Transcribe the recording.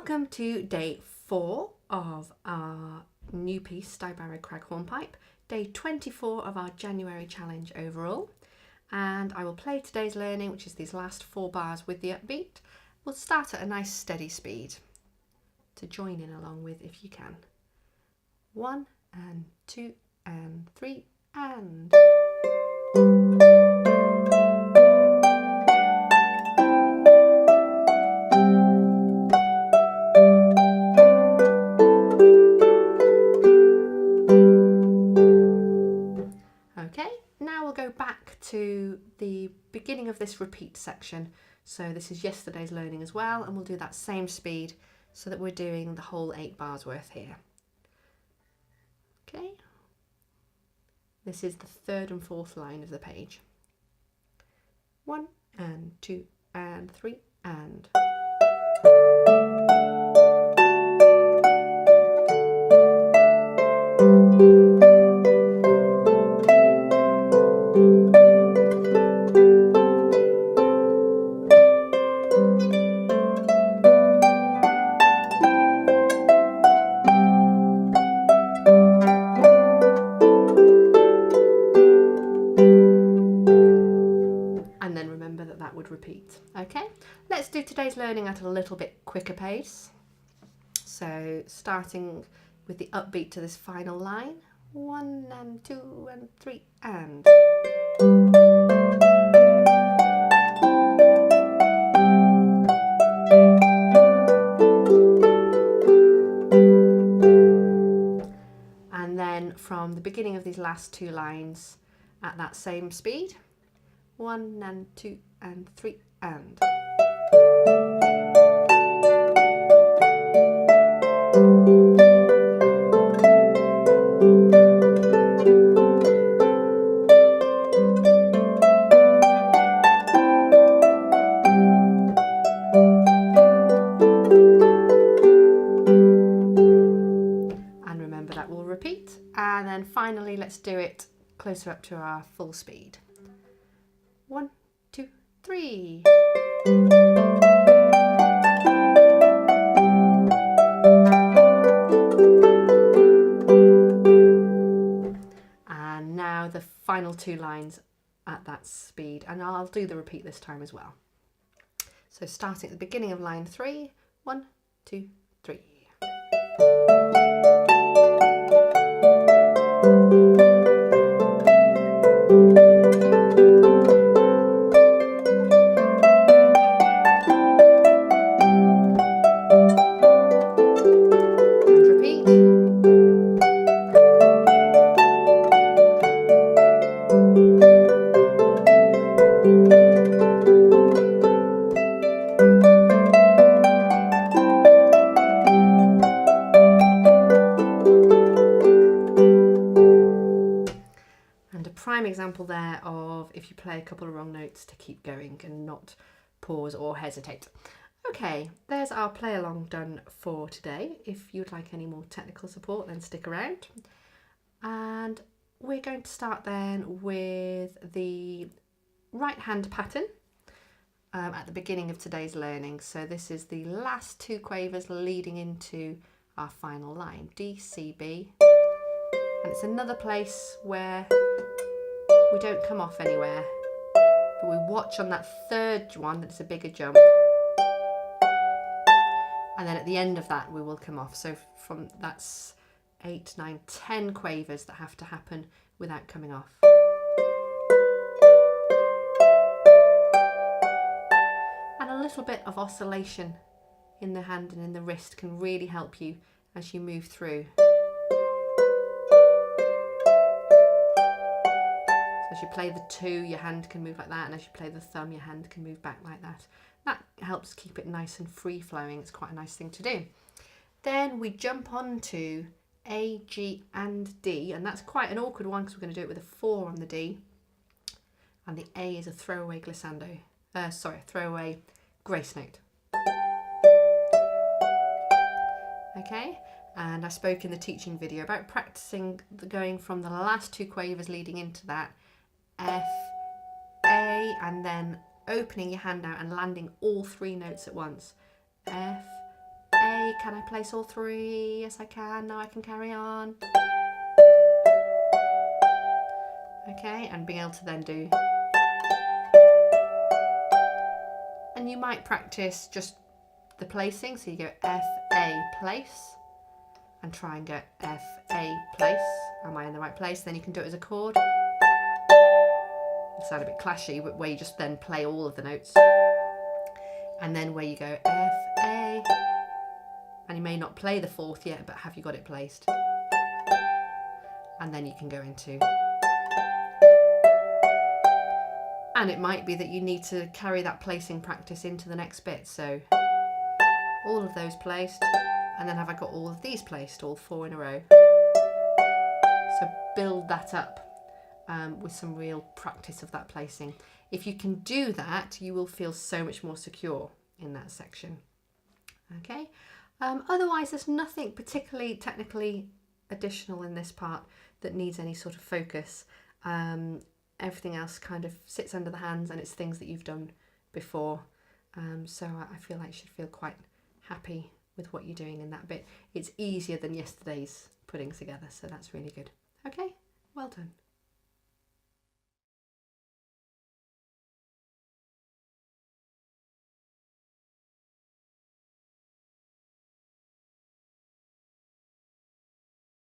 Welcome to day 4 of our new piece, JanNEWary Crag Hornpipe, day 24 of our January challenge overall. And I will play today's learning, which is these last 4 bars with the upbeat. We'll start at a nice steady speed to join in along with if you can. 1 and 2 and 3 and... Okay, now we'll go back to the beginning of this repeat section. So this is yesterday's learning as well, and we'll do that same speed so that we're doing the whole 8 bars worth here. Okay, this is the 3rd and 4th line of the page. 1 and 2 and 3 and... And then remember that that would repeat. Okay, let's do today's learning at a little bit quicker pace. So starting with the upbeat to this final line. 1 and 2 and 3 and... And then from the beginning of these last 2 lines at that same speed. 1 and 2 and 3 and... And remember that will repeat. And then finally let's do it closer up to our full speed. 1, 2, 3. And now the final 2 lines at that speed, and I'll do the repeat this time as well. So starting at the beginning of line 3, 1, 2, 3. Prime example there of if you play a couple of wrong notes to keep going and not pause or hesitate. Okay, there's our play along done for today. If you'd like any more technical support, then stick around. And we're going to start then with the right hand pattern at the beginning of today's learning. So this is the last 2 quavers leading into our final line, D, C, B. And it's another place where we don't come off anywhere, but we watch on that 3rd one that's a bigger jump, and then at the end of that we will come off. So from that's 8, 9, 10 quavers that have to happen without coming off. And a little bit of oscillation in the hand and in the wrist can really help you as you move through. As you play the 2, your hand can move like that, and as you play the thumb, your hand can move back like that. That helps keep it nice and free flowing. It's quite a nice thing to do. Then we jump on to A, G and D, and that's quite an awkward one because we're going to do it with a 4 on the D, and the A is a throwaway glissando. Throwaway grace note. Okay, and I spoke in the teaching video about practicing going from the last 2 quavers leading into that F, A, and then opening your hand out and landing all 3 notes at once. F, A, A. Can I place all three? Yes, I can. Now I can carry on. Okay, and being able to then do. And you might practice just the placing. So you go F, A, place, and try and go F, A, place. Am I in the right place? Then you can do it as a chord. It sounds a bit clashy, but where you just then play all of the notes. And then where you go F, A, and you may not play the fourth yet, but have you got it placed? And then you can go into. And it might be that you need to carry that placing practice into the next bit. So all of those placed, and then have I got all of these placed, all 4 in a row? So build that up with some real practice of that placing. If you can do that, you will feel so much more secure in that section. Okay. Otherwise, there's nothing particularly technically additional in this part that needs any sort of focus. Everything else kind of sits under the hands, and it's things that you've done before. So I feel like you should feel quite happy with what you're doing in that bit. It's easier than yesterday's putting together, so that's really good. Okay, well done.